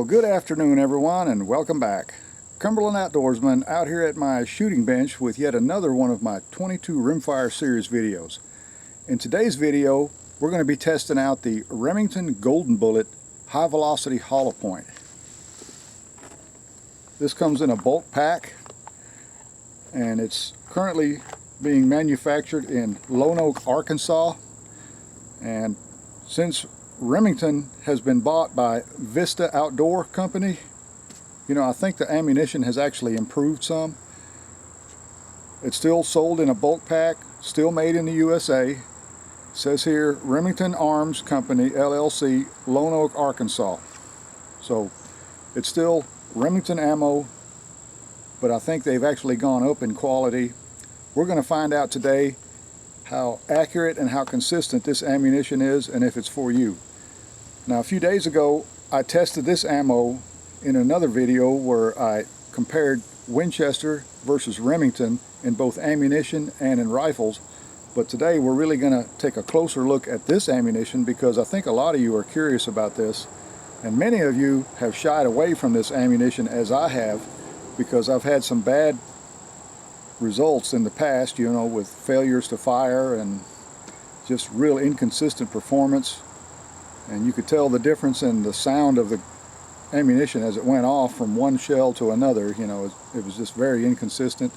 Well, good afternoon everyone and welcome back. Cumberland Outdoorsman out here at my shooting bench with yet another one of my 22 rimfire series videos. In today's video we're going to be testing out the Remington Golden Bullet high velocity hollow point. This comes in a bulk pack and it's currently being manufactured in Lone Oak, Arkansas, and since Remington has been bought by Vista Outdoor Company, I think the ammunition has actually improved some. It's still sold in a bulk pack, still made in the USA. It says here Remington Arms Company LLC, Lone Oak, Arkansas. So it's still Remington ammo, but I think they've actually gone up in quality. We're going to find out today how accurate and how consistent this ammunition is and if it's for you. Now, a few days ago I tested this ammo in another video where I compared Winchester versus Remington in both ammunition and in rifles, but today we're really going to take a closer look at this ammunition because I think a lot of you are curious about this, and many of you have shied away from this ammunition as I have because I've had some bad results in the past, with failures to fire and just real inconsistent performance. And you could tell the difference in the sound of the ammunition as it went off from one shell to another. It was just very inconsistent.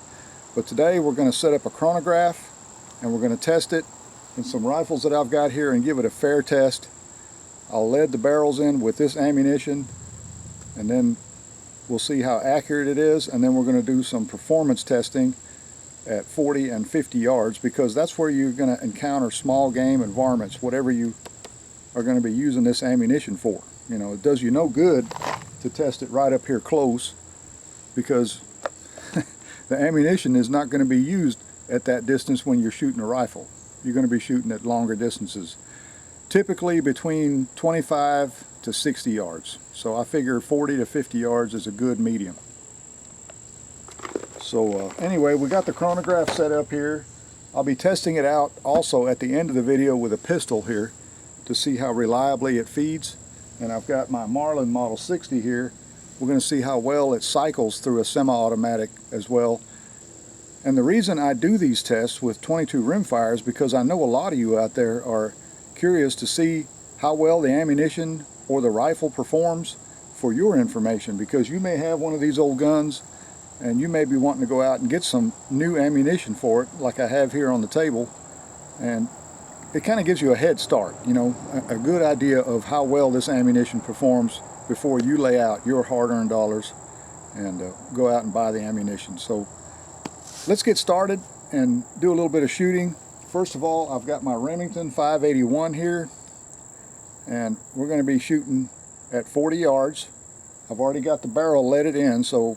But today we're going to set up a chronograph and we're going to test it in some rifles that I've got here and give it a fair test. I'll lead the barrels in with this ammunition and then we'll see how accurate it is, and then we're going to do some performance testing at 40 and 50 yards because that's where you're going to encounter small game and varmints, whatever you are going to be using this ammunition for. It does you no good to test it right up here close because the ammunition is not going to be used at that distance when you're shooting a rifle. You're going to be shooting at longer distances, typically between 25 to 60 yards. So I figure 40 to 50 yards is a good medium. So anyway, we got the chronograph set up here. I'll be testing it out also at the end of the video with a pistol here to see how reliably it feeds. And I've got my Marlin Model 60 here. We're going to see how well it cycles through a semi-automatic as well. And the reason I do these tests with 22 rimfire is because I know a lot of you out there are curious to see how well the ammunition or the rifle performs for your information, because you may have one of these old guns and you may be wanting to go out and get some new ammunition for it like I have here on the table, and it kind of gives you a head start, a good idea of how well this ammunition performs before you lay out your hard-earned dollars and go out and buy the ammunition. So let's get started and do a little bit of shooting. First of all, I've got my Remington 581 here, and we're going to be shooting at 40 yards. I've already got the barrel leaded in, so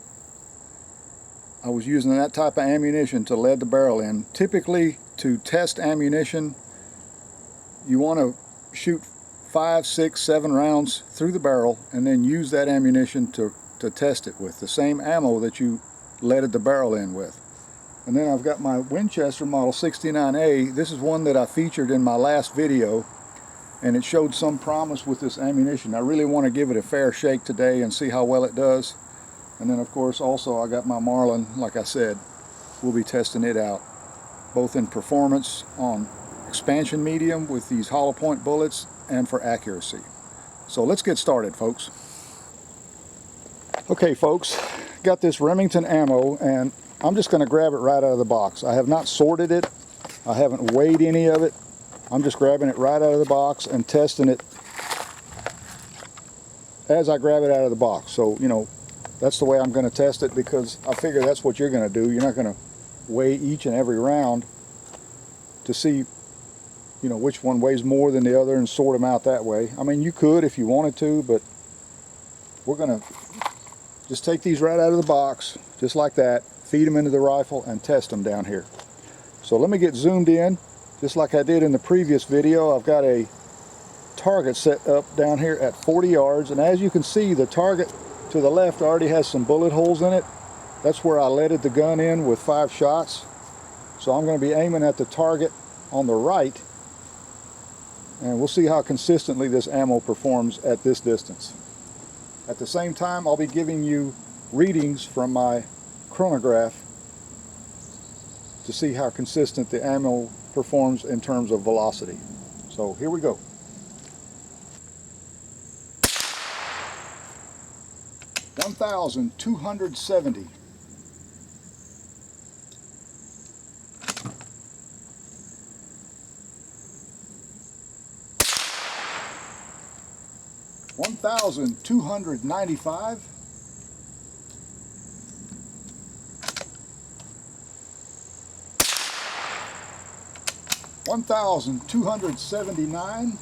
I was using that type of ammunition to lead the barrel in. Typically, to test ammunition, you want to shoot 5, 6, 7 rounds through the barrel and then use that ammunition to test it with the same ammo that you leaded the barrel in with. And then I've got my Winchester Model 69A. This is one that I featured in my last video, and it showed some promise with this ammunition. I really want to give it a fair shake today and see how well it does. And then of course also I got my Marlin, like I said. We'll be testing it out, both in performance on expansion medium with these hollow point bullets and for accuracy. So let's get started, folks. Okay folks, got this Remington ammo and I'm just going to grab it right out of the box. I have not sorted it. I haven't weighed any of it. I'm just grabbing it right out of the box and testing it as I grab it out of the box. So, that's the way I'm going to test it because I figure that's what you're going to do. You're not going to weigh each and every round to see, which one weighs more than the other and sort them out that way. I mean, you could if you wanted to, but we're going to just take these right out of the box, just like that, feed them into the rifle and test them down here. So let me get zoomed in, just like I did in the previous video. I've got a target set up down here at 40 yards, and as you can see, the target to the left already has some bullet holes in it. That's where I leaded the gun in with 5 shots. So I'm going to be aiming at the target on the right, and we'll see how consistently this ammo performs at this distance. At the same time, I'll be giving you readings from my chronograph to see how consistent the ammo performs in terms of velocity. So here we go. $1,270. $1,295. $1,279.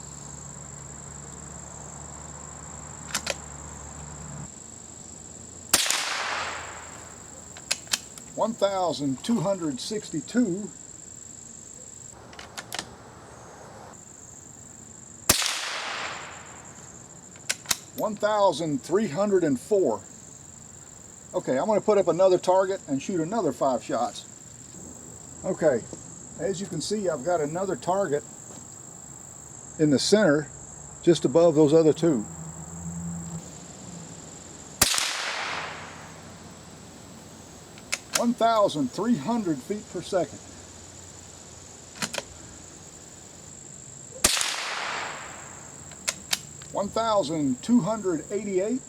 $1,262. $1,304. Okay, I'm going to put up another target and shoot another 5 shots. Okay, as you can see, I've got another target in the center just above those other two. (1,300 feet per second). $1,288.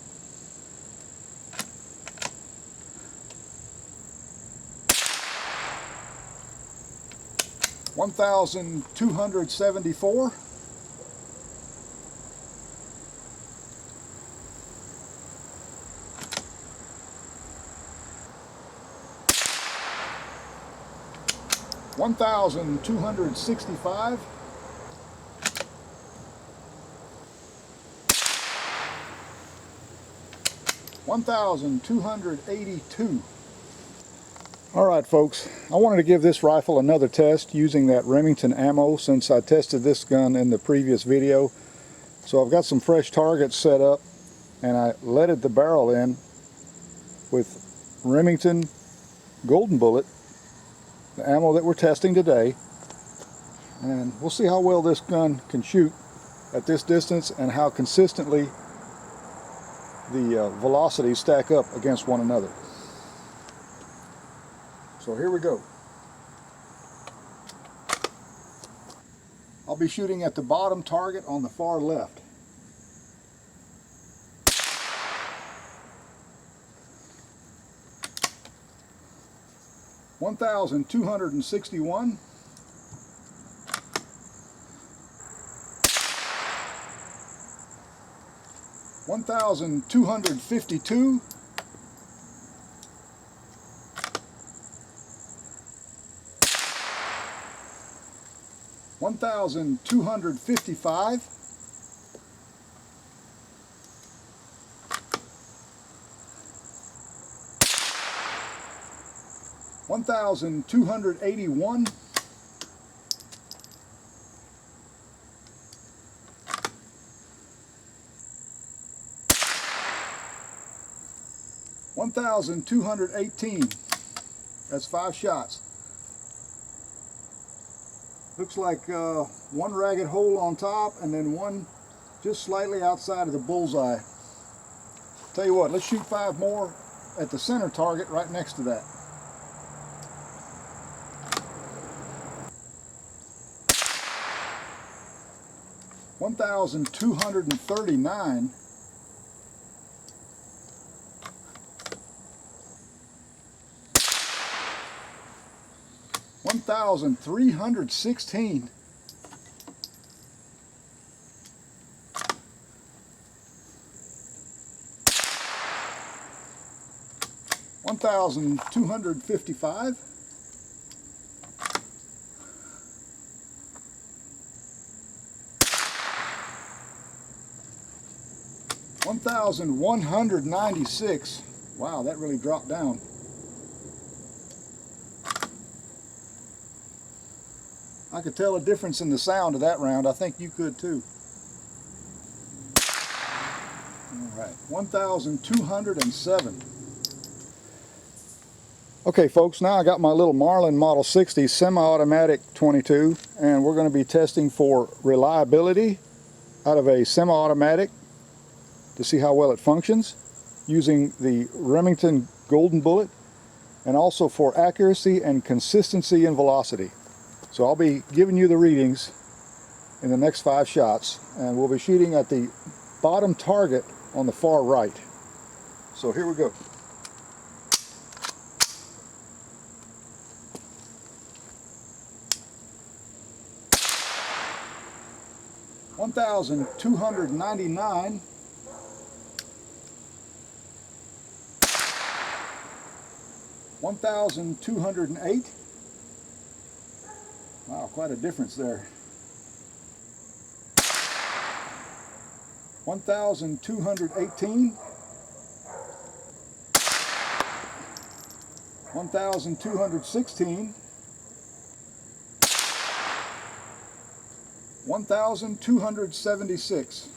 $1,274. $1,265. $1,282. Alright folks, I wanted to give this rifle another test using that Remington ammo since I tested this gun in the previous video. So I've got some fresh targets set up and I leaded the barrel in with Remington Golden Bullet, the ammo that we're testing today, and we'll see how well this gun can shoot at this distance and how consistently the velocities stack up against one another. So here we go. I'll be shooting at the bottom target on the far left. $1,261. $1,252. $1,255. $1,281. $1,218. That's 5 shots. Looks like one ragged hole on top and then one just slightly outside of the bullseye. Tell you what, let's shoot 5 more at the center target right next to that. $1,239. $1,316. $1,255. $1,196. Wow, that really dropped down. I could tell a difference in the sound of that round. I think you could too. All right, 1,207. Okay folks, now I got my little Marlin Model 60 semi-automatic 22, and we're going to be testing for reliability out of a semi-automatic to see how well it functions using the Remington Golden Bullet, and also for accuracy and consistency in velocity. So I'll be giving you the readings in the next 5 shots, and we'll be shooting at the bottom target on the far right. So here we go. $1,299. $1,208. Wow, quite a difference there. 1,218. 1,216. 1,276.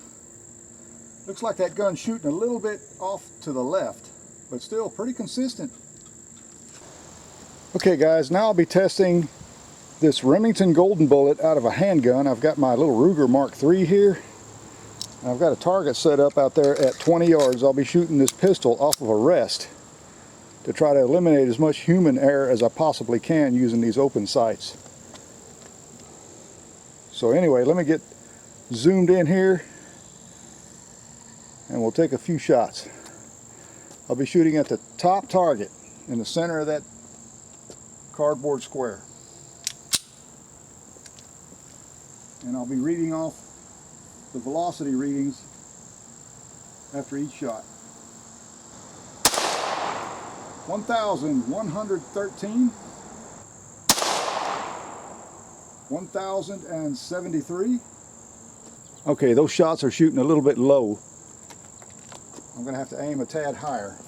Looks like that gun's shooting a little bit off to the left, but still pretty consistent. Okay guys, now I'll be testing this Remington Golden Bullet out of a handgun. I've got my little Ruger Mark III here. I've got a target set up out there at 20 yards. I'll be shooting this pistol off of a rest to try to eliminate as much human error as I possibly can using these open sights. So anyway, let me get zoomed in here and we'll take a few shots. I'll be shooting at the top target in the center of that cardboard square. And I'll be reading off the velocity readings after each shot. 1,113. 1,073. Okay, those shots are shooting a little bit low. I'm going to have to aim a tad higher.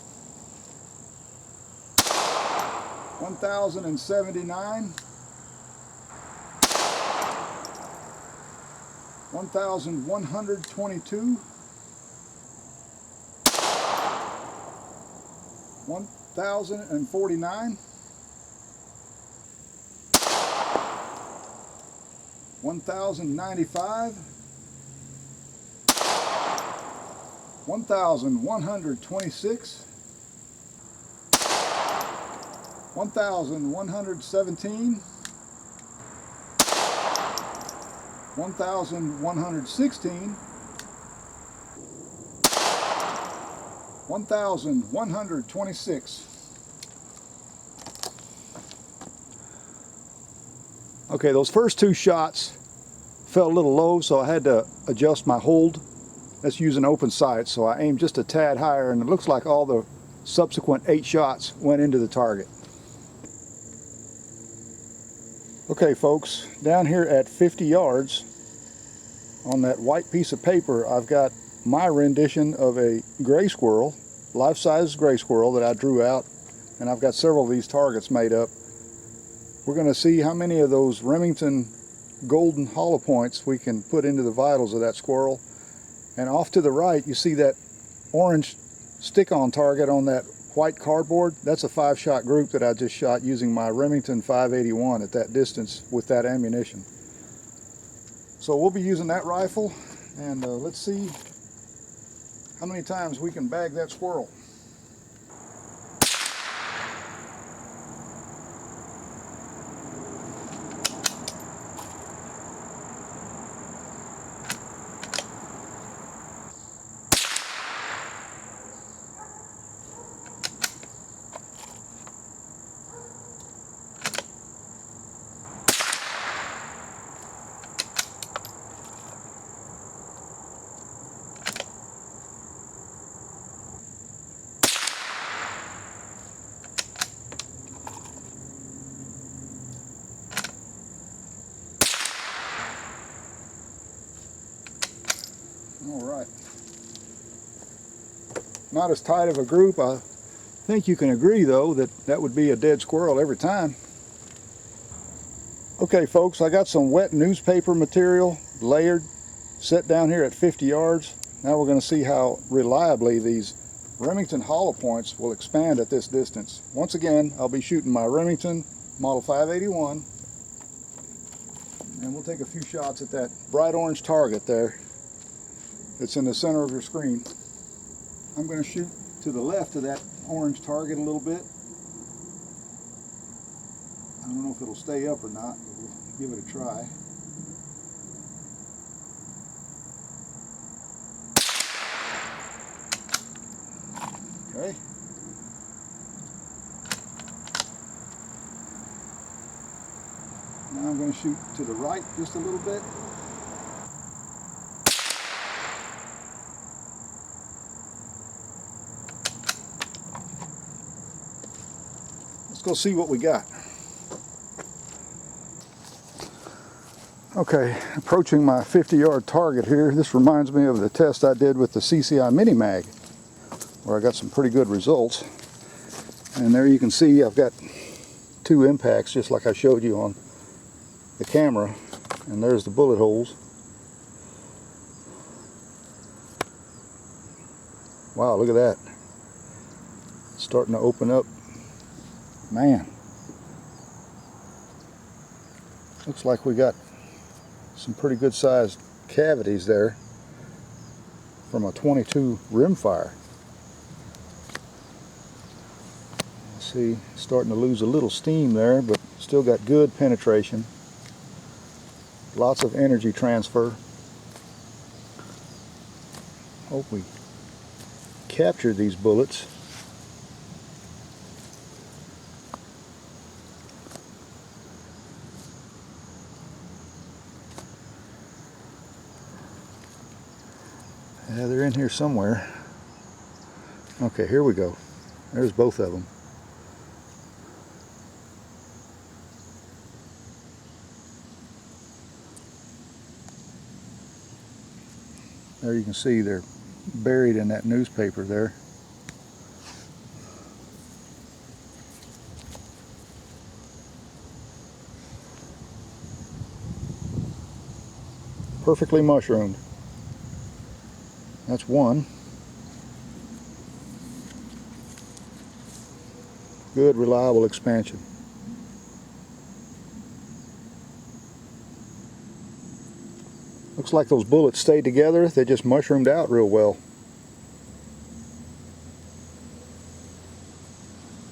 1,079. 1,122. 1,049. 1,095. 1,126. 1,117. 1,116. 1,126. Okay, those first 2 shots felt a little low, so I had to adjust my hold. That's using open sights, so I aimed just a tad higher, and it looks like all the subsequent 8 shots went into the target. Okay folks, down here at 50 yards on that white piece of paper, I've got my rendition of a gray squirrel, life-size gray squirrel that I drew out, and I've got several of these targets made up. We're going to see how many of those Remington golden hollow points we can put into the vitals of that squirrel. And off to the right, you see that orange stick-on target on that white cardboard. That's a 5-shot group that I just shot using my Remington 581 at that distance with that ammunition. So we'll be using that rifle, and let's see how many times we can bag that squirrel. All right. Not as tight of a group. I think you can agree, though, that that would be a dead squirrel every time. Okay, folks, I got some wet newspaper material layered, set down here at 50 yards. Now we're going to see how reliably these Remington hollow points will expand at this distance. Once again, I'll be shooting my Remington Model 581, and we'll take a few shots at that bright orange target there. It's in the center of your screen. I'm going to shoot to the left of that orange target a little bit. I don't know if it'll stay up or not, but we'll give it a try. Okay. Now I'm going to shoot to the right just a little bit. Let's go see what we got. Okay, approaching my 50-yard target here. This reminds me of the test I did with the CCI Mini Mag, where I got some pretty good results. And there you can see I've got 2 impacts, just like I showed you on the camera. And there's the bullet holes. Wow, look at that. It's starting to open up. Man. Looks like we got some pretty good sized cavities there from a 22 rimfire. See, starting to lose a little steam there, but still got good penetration. Lots of energy transfer. Hope we capture these bullets. Yeah, they're in here somewhere. Okay, here we go. There's both of them. There you can see they're buried in that newspaper there. Perfectly mushroomed. That's one. Good, reliable expansion. Looks like those bullets stayed together. They just mushroomed out real well.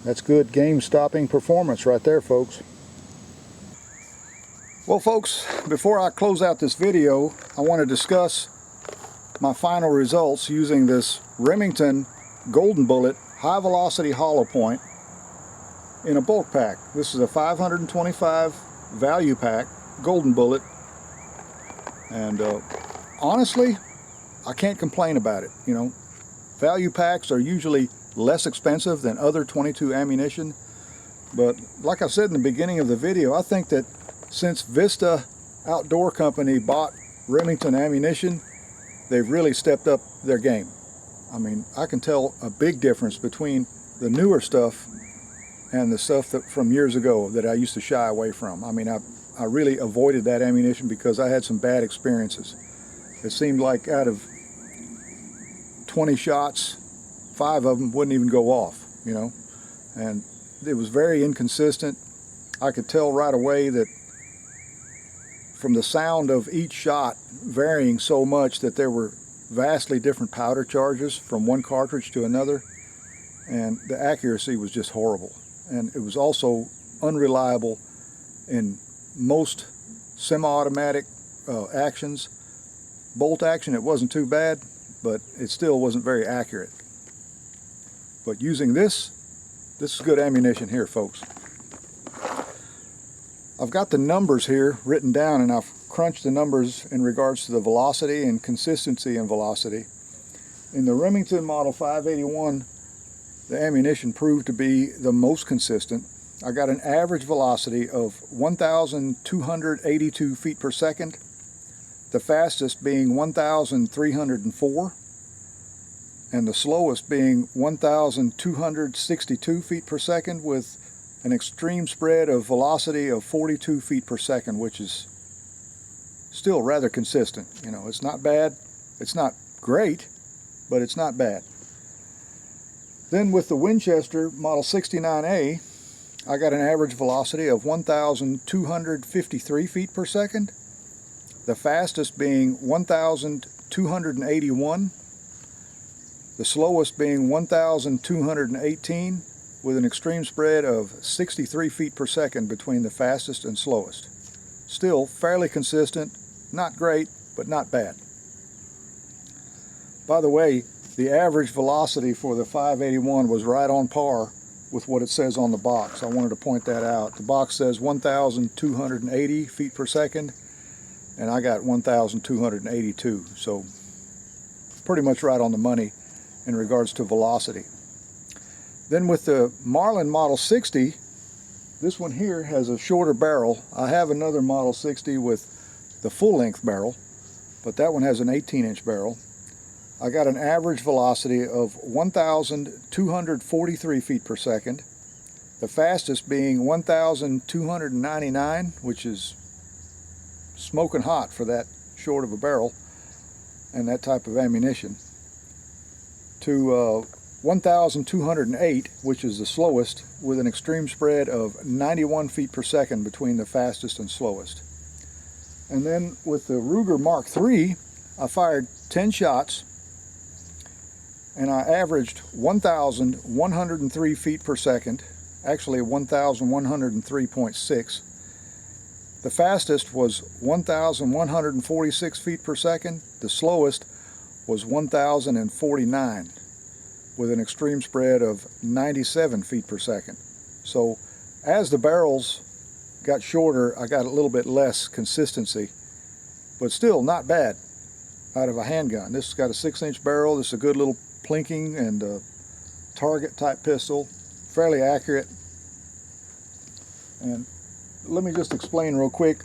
That's good game-stopping performance right there, folks. Well, folks, before I close out this video, I want to discuss my final results using this Remington Golden Bullet high velocity hollow point in a bulk pack. This is a 525 value pack Golden Bullet, and honestly, I can't complain about it. You know, value packs are usually less expensive than other 22 ammunition, but like I said in the beginning of the video, I think that since Vista Outdoor Company bought Remington ammunition, they've really stepped up their game. I mean, I can tell a big difference between the newer stuff and the stuff that from years ago that I used to shy away from. I mean, I really avoided that ammunition because I had some bad experiences. It seemed like out of 20 shots, 5 of them wouldn't even go off, you know, and it was very inconsistent. I could tell right away that from the sound of each shot varying so much that there were vastly different powder charges from one cartridge to another, and the accuracy was just horrible. And it was also unreliable in most semi-automatic actions. Bolt action, it wasn't too bad, but it still wasn't very accurate. But using this is good ammunition here, folks. I've got the numbers here written down, and I've crunched the numbers in regards to the velocity and consistency in velocity. In the Remington Model 581, the ammunition proved to be the most consistent. I got an average velocity of 1,282 feet per second, the fastest being 1,304, and the slowest being 1,262 feet per second, with an extreme spread of velocity of 42 feet per second, which is still rather consistent. You know, it's not bad, it's not great, but it's not bad. Then with the Winchester Model 69A, I got an average velocity of 1,253 feet per second, the fastest being 1,281, the slowest being 1,218 with an extreme spread of 63 feet per second between the fastest and slowest. Still fairly consistent, not great, but not bad. By the way, the average velocity for the 581 was right on par with what it says on the box. I wanted to point that out. The box says 1,280 feet per second, and I got 1,282, so pretty much right on the money in regards to velocity. Then with the Marlin Model 60, this one here has a shorter barrel. I have another Model 60 with the full-length barrel, but that one has an 18-inch barrel. I got an average velocity of 1,243 feet per second, the fastest being 1,299, which is smoking hot for that short of a barrel and that type of ammunition, to 1,208, which is the slowest, with an extreme spread of 91 feet per second between the fastest and slowest. And then with the Ruger Mark III, I fired 10 shots, and I averaged 1,103 feet per second, actually 1,103.6. The fastest was 1,146 feet per second. The slowest was 1,049 with an extreme spread of 97 feet per second. So as the barrels got shorter, I got a little bit less consistency, but still not bad out of a handgun. This has got a 6-inch barrel. This is a good little plinking and target type pistol, fairly accurate. And let me just explain real quick.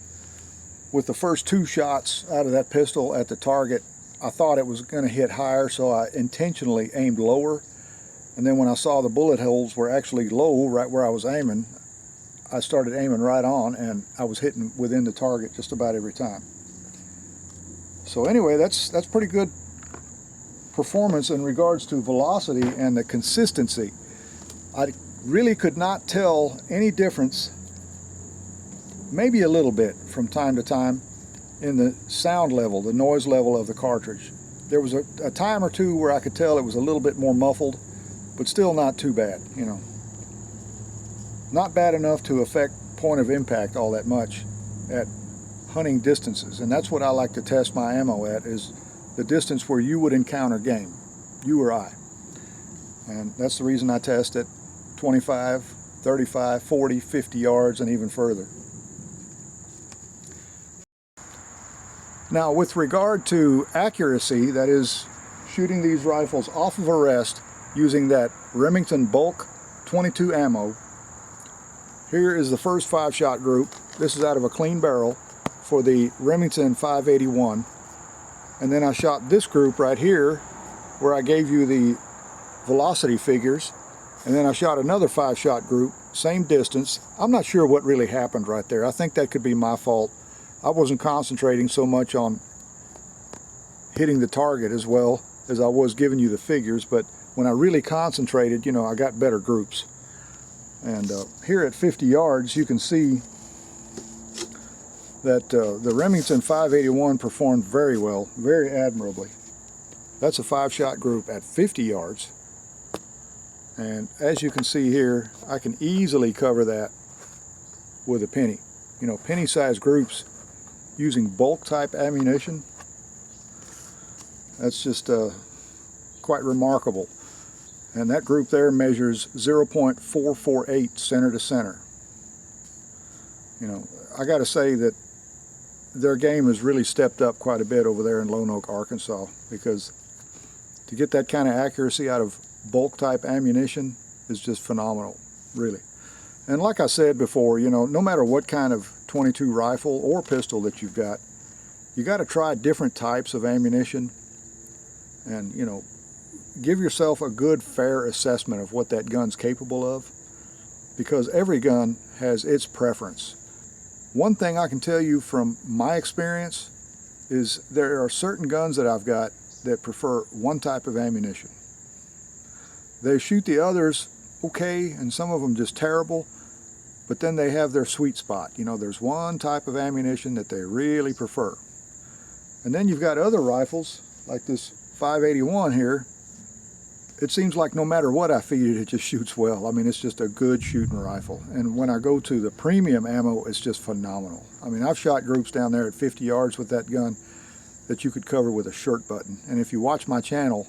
With the first 2 shots out of that pistol at the target, I thought it was going to hit higher, so I intentionally aimed lower. And then when I saw the bullet holes were actually low, right where I was aiming, I started aiming right on, and I was hitting within the target just about every time. So anyway, that's pretty good performance in regards to velocity and the consistency. I really could not tell any difference, maybe a little bit from time to time, in the sound level, the noise level of the cartridge. There was a time or two where I could tell it was a little bit more muffled, but still not too bad, you know. Not bad enough to affect point of impact all that much at hunting distances. And that's what I like to test my ammo at, is the distance where you would encounter game, you or I. And that's the reason I test at 25, 35, 40, 50 yards, and even further. Now, with regard to accuracy, that is shooting these rifles off of a rest using that Remington bulk 22 ammo, here is the first 5-shot group. This is out of a clean barrel for the Remington 581. And then I shot this group right here where I gave you the velocity figures. And then I shot another 5-shot group, same distance. I'm not sure what really happened right there. I think that could be my fault. I wasn't concentrating so much on hitting the target as well as I was giving you the figures, but when I really concentrated, you know, I got better groups. And here at 50 yards, you can see that the Remington 581 performed very well, very admirably. That's a 5-shot group at 50 yards. And as you can see here, I can easily cover that with a penny. You know, penny-sized groups using bulk type ammunition, that's just quite remarkable. And that group there measures 0.448 center to center. You know, I got to say that their game has really stepped up quite a bit over there in Lone Oak, Arkansas, because to get that kind of accuracy out of bulk type ammunition is just phenomenal, really. And like I said before, you know, no matter what kind of 22 rifle or pistol that you've got, you got to try different types of ammunition and, you know, give yourself a good, fair assessment of what that gun's capable of, because every gun has its preference. One thing I can tell you from my experience is there are certain guns that I've got that prefer one type of ammunition. They shoot the others okay, and some of them just terrible, but then they have their sweet spot. You know, there's one type of ammunition that they really prefer. And then you've got other rifles, like this 581 here, it seems like no matter what I feed it, it just shoots well. I mean, it's just a good shooting rifle. And when I go to the premium ammo, it's just phenomenal. I mean, I've shot groups down there at 50 yards with that gun that you could cover with a shirt button. And if you watch my channel,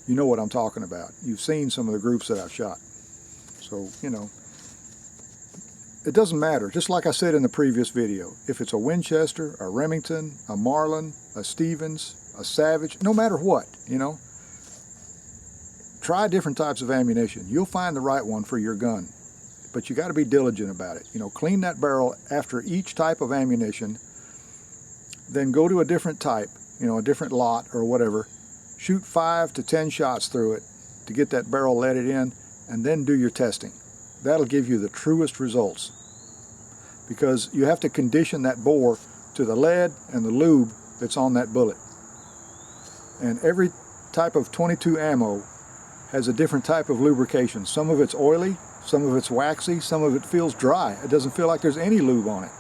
you know what I'm talking about. You've seen some of the groups that I've shot. So, you know, it doesn't matter. Just like I said in the previous video, if it's a Winchester, a Remington, a Marlin, a Stevens, a Savage, no matter what, you know, try different types of ammunition. You'll find the right one for your gun, but you got to be diligent about it. You know, clean that barrel after each type of ammunition, then go to a different type, you know, a different lot or whatever. Shoot 5 to 10 shots through it to get that barrel leaded in, and then do your testing. That'll give you the truest results, because you have to condition that bore to the lead and the lube that's on that bullet. And every type of .22 ammo has a different type of lubrication. Some of it's oily, some of it's waxy, some of it feels dry. It doesn't feel like there's any lube on it.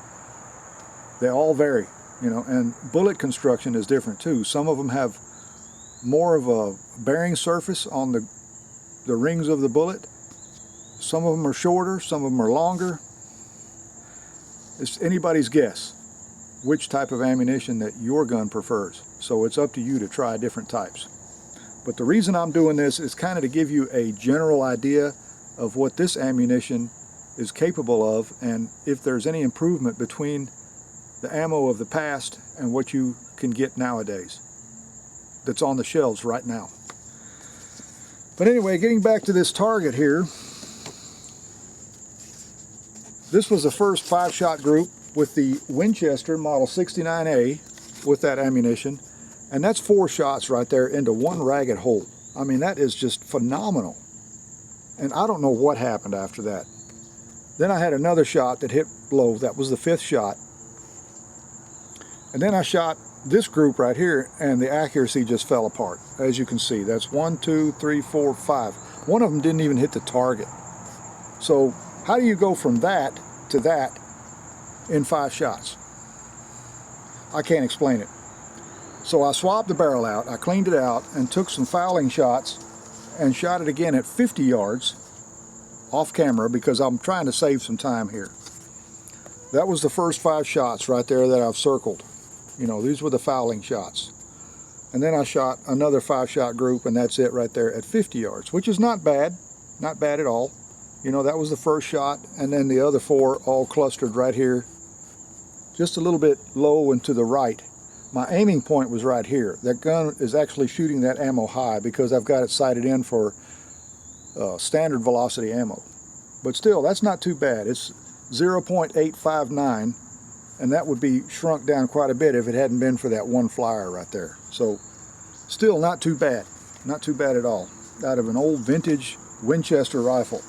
They all vary, you know, and bullet construction is different too. Some of them have more of a bearing surface on the rings of the bullet. Some of them are shorter, some of them are longer. It's anybody's guess which type of ammunition that your gun prefers. So it's up to you to try different types. But the reason I'm doing this is kind of to give you a general idea of what this ammunition is capable of, and if there's any improvement between the ammo of the past and what you can get nowadays that's on the shelves right now. But anyway, getting back to this target here, this was the first 5-shot group with the Winchester Model 69A with that ammunition, and that's 4 shots right there into one ragged hole. I mean, that is just phenomenal. And I don't know what happened after that. Then I had another shot that hit low. That was the 5th shot. And then I shot this group right here, and the accuracy just fell apart. As you can see, that's 1, 2, 3, 4, 5. One of them didn't even hit the target. So how do you go from that to that in 5 shots? I can't explain it. So I swapped the barrel out, I cleaned it out, and took some fouling shots and shot it again at 50 yards off camera, because I'm trying to save some time here. That was the first 5 shots right there that I've circled. You know, these were the fouling shots. And then I shot another 5-shot group, and that's it right there at 50 yards, which is not bad. Not bad at all. You know, that was the first shot, and then the other 4 all clustered right here, just a little bit low and to the right. My aiming point was right here. That gun is actually shooting that ammo high because I've got it sighted in for standard velocity ammo. But still, that's not too bad. It's 0.859, and that would be shrunk down quite a bit if it hadn't been for that one flyer right there. So still not too bad. Not too bad at all. Out of an old vintage Winchester rifle.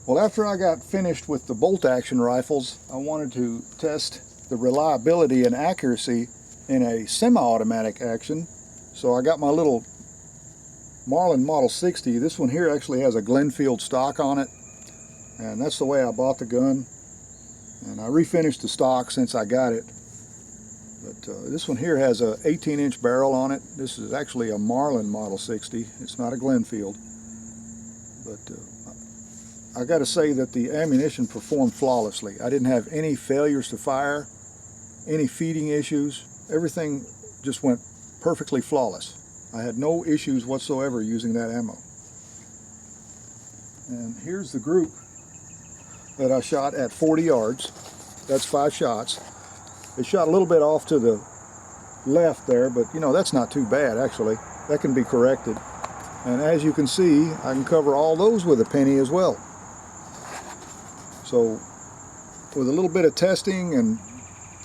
Well, after I got finished with the bolt action rifles, I wanted to test the reliability and accuracy in a semi-automatic action. So I got my little Marlin Model 60. This one here actually has a Glenfield stock on it, and that's the way I bought the gun. And I refinished the stock since I got it. But this one here has a 18-inch barrel on it. This is actually a Marlin Model 60. It's not a Glenfield. But I got to say that the ammunition performed flawlessly. I didn't have any failures to fire, any feeding issues. Everything just went perfectly flawless. I had no issues whatsoever using that ammo. And here's the group that I shot at 40 yards. That's 5 shots. It shot a little bit off to the left there, but you know, that's not too bad actually. That can be corrected. And as you can see, I can cover all those with a penny as well. So with a little bit of testing and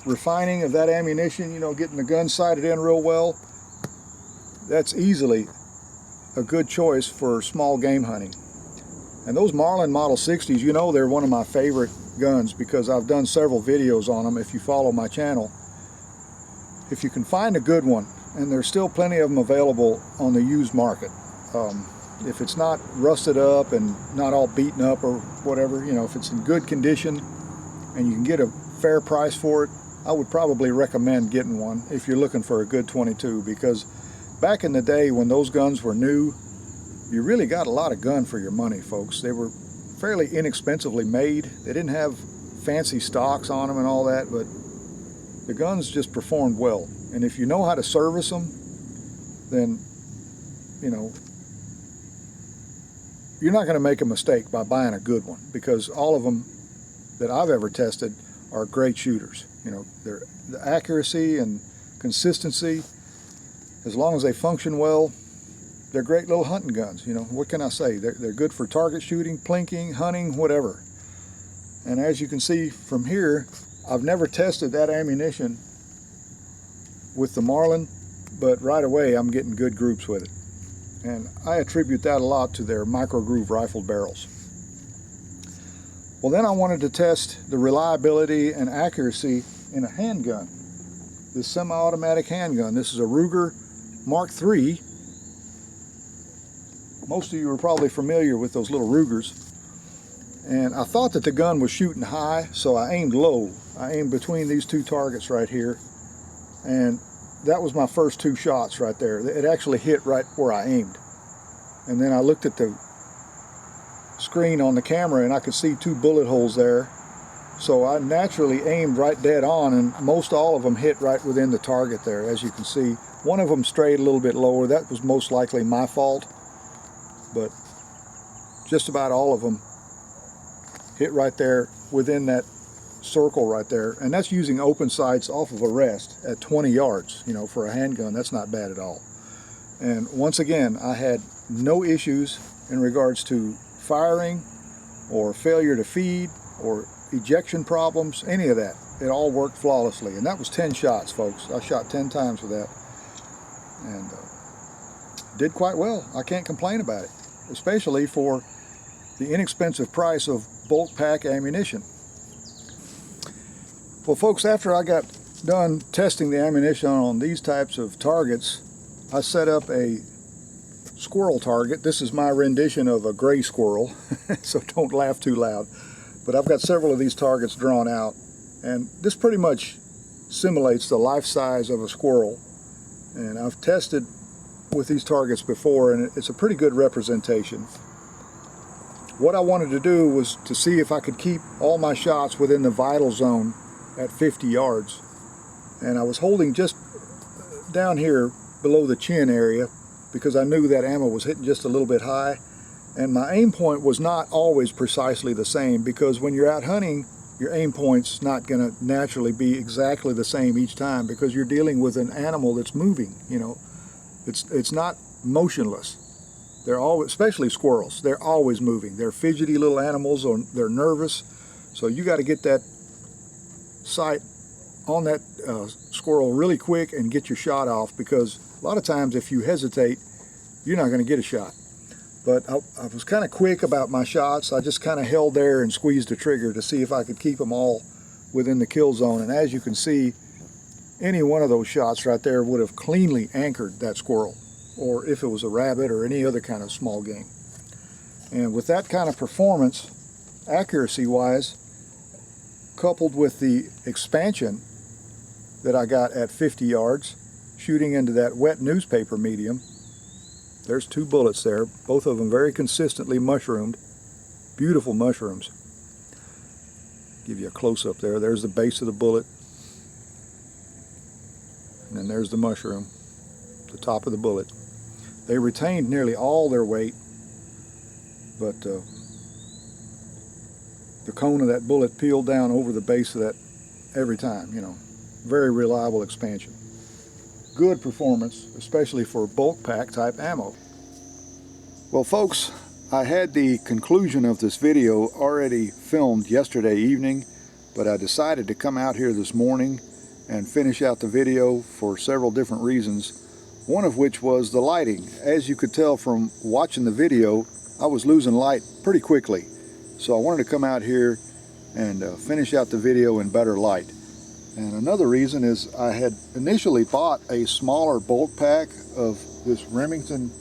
refining of that ammunition, you know, getting the gun sighted in real well, that's easily a good choice for small game hunting. And those Marlin Model 60s, you know, they're one of my favorite guns because I've done several videos on them if you follow my channel. If you can find a good one, and there's still plenty of them available on the used market, if it's not rusted up and not all beaten up or whatever, you know, if it's in good condition and you can get a fair price for it, I would probably recommend getting one if you're looking for a good .22, because back in the day when those guns were new, you really got a lot of gun for your money, folks. They were fairly inexpensively made. They didn't have fancy stocks on them and all that, but the guns just performed well. And if you know how to service them, then, you know, you're not going to make a mistake by buying a good one, because all of them that I've ever tested are great shooters. You know, the accuracy and consistency, as long as they function well, they're great little hunting guns. You know, what can I say? They're good for target shooting, plinking, hunting, whatever. And as you can see from here, I've never tested that ammunition with the Marlin, but right away I'm getting good groups with it. And I attribute that a lot to their micro groove rifled barrels. Well, then I wanted to test the reliability and accuracy in a handgun. This semi-automatic handgun. This is a Ruger Mark III. Most of you are probably familiar with those little Rugers. And I thought that the gun was shooting high, so I aimed low. I aimed between these two targets right here. And that was my first two shots right there. It actually hit right where I aimed. And then I looked at the screen on the camera and I could see two bullet holes there. So I naturally aimed right dead on, and most all of them hit right within the target there, as you can see. One of them strayed a little bit lower. That was most likely my fault. But just about all of them hit right there within that circle right there. And that's using open sights off of a rest at 20 yards. You know, for a handgun, that's not bad at all. And once again, I had no issues in regards to firing or failure to feed or ejection problems, any of that. It all worked flawlessly. And that was 10 shots, folks. I shot 10 times with that. And did quite well. I can't complain about it, especially for the inexpensive price of bulk pack ammunition. Well, folks, after I got done testing the ammunition on these types of targets, I set up a squirrel target. This is my rendition of a gray squirrel, so don't laugh too loud. But I've got several of these targets drawn out, and this pretty much simulates the life size of a squirrel. And I've tested with these targets before, and it's a pretty good representation. What I wanted to do was to see if I could keep all my shots within the vital zone at 50 yards. And I was holding just down here below the chin area because I knew that ammo was hitting just a little bit high. And my aim point was not always precisely the same, because when you're out hunting, your aim point's not going to naturally be exactly the same each time, because you're dealing with an animal that's moving. You know, it's not motionless. They're always, especially squirrels, they're always moving. They're fidgety little animals, or they're nervous. So you got to get that sight on that squirrel really quick and get your shot off, because a lot of times if you hesitate, you're not going to get a shot. But I was kind of quick about my shots. I just kind of held there and squeezed the trigger to see if I could keep them all within the kill zone. And as you can see, any one of those shots right there would have cleanly anchored that squirrel, or if it was a rabbit or any other kind of small game. And with that kind of performance, accuracy-wise, coupled with the expansion that I got at 50 yards, shooting into that wet newspaper medium, there's two bullets there, both of them very consistently mushroomed, beautiful mushrooms. Give you a close-up there. There's the base of the bullet, and then there's the mushroom, the top of the bullet. They retained nearly all their weight, but the cone of that bullet peeled down over the base of that every time. You know, very reliable expansion. Good performance, especially for bulk pack type ammo. Well, folks, I had the conclusion of this video already filmed yesterday evening, but I decided to come out here this morning and finish out the video for several different reasons, one of which was the lighting. As you could tell from watching the video, I was losing light pretty quickly, so I wanted to come out here and finish out the video in better light. And another reason is I had initially bought a smaller bulk pack of this Remington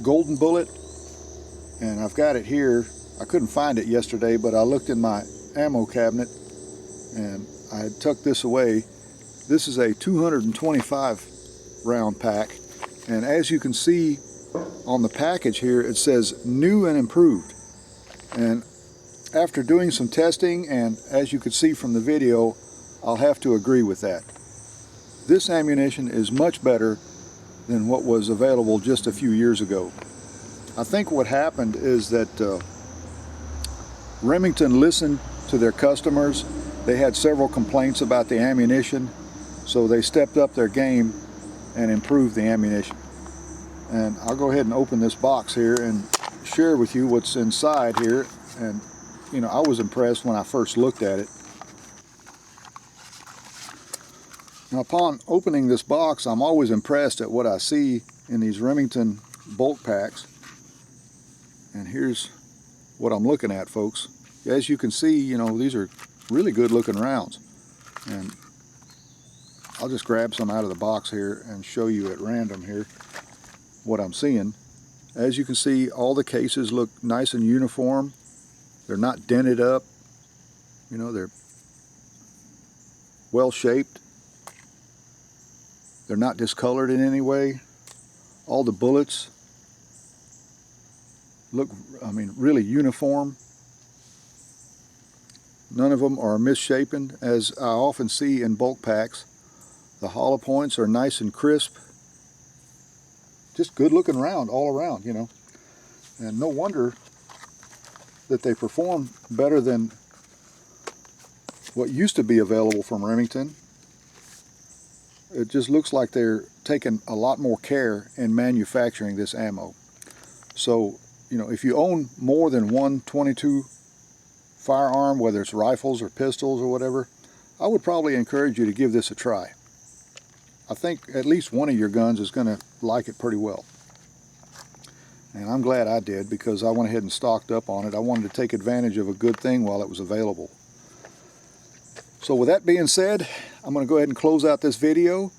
Golden Bullet, and I've got it here. I couldn't find it yesterday, but I looked in my ammo cabinet and I had tucked this away. This is a 225 round pack, And as you can see on the package here, it says new and improved. And after doing some testing, and as you could see from the video, I'll have to agree with that. This ammunition is much better than what was available just a few years ago. I think what happened is that Remington listened to their customers. They had several complaints about the ammunition, so they stepped up their game and improved the ammunition. And I'll go ahead and open this box here and share with you what's inside here. And you know, I was impressed when I first looked at it. Now, upon opening this box, I'm always impressed at what I see in these Remington bulk packs. And here's what I'm looking at, folks. As you can see, you know, these are really good looking rounds. And I'll just grab some out of the box here and show you at random here what I'm seeing. As you can see, all the cases look nice and uniform. They're not dented up. You know, they're well shaped. They're not discolored in any way. All the bullets look, I mean, really uniform. None of them are misshapen, as I often see in bulk packs. The hollow points are nice and crisp. Just good looking round all around, you know. And no wonder that they perform better than what used to be available from Remington. It just looks like they're taking a lot more care in manufacturing this ammo. So, you know, if you own more than one .22 firearm, whether it's rifles or pistols or whatever, I would probably encourage you to give this a try. I think at least one of your guns is going to like it pretty well. And I'm glad I did, because I went ahead and stocked up on it. I wanted to take advantage of a good thing while it was available. So with that being said, I'm going to go ahead and close out this video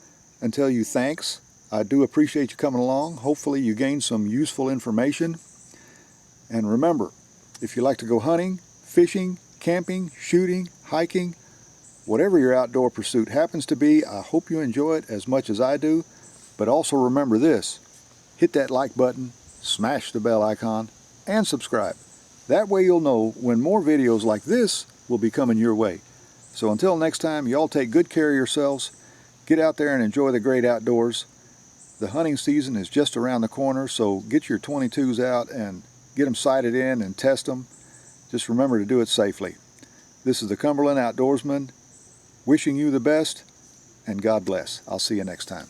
and tell you thanks. I do appreciate you coming along. Hopefully you gained some useful information. And remember, if you like to go hunting, fishing, camping, shooting, hiking, whatever your outdoor pursuit happens to be, I hope you enjoy it as much as I do. But also remember this, hit that like button, smash the bell icon, and subscribe. That way you'll know when more videos like this will be coming your way. So until next time, y'all take good care of yourselves. Get out there and enjoy the great outdoors. The hunting season is just around the corner, so get your .22s out and get them sighted in and test them. Just remember to do it safely. This is the Cumberland Outdoorsman, wishing you the best, and God bless. I'll see you next time.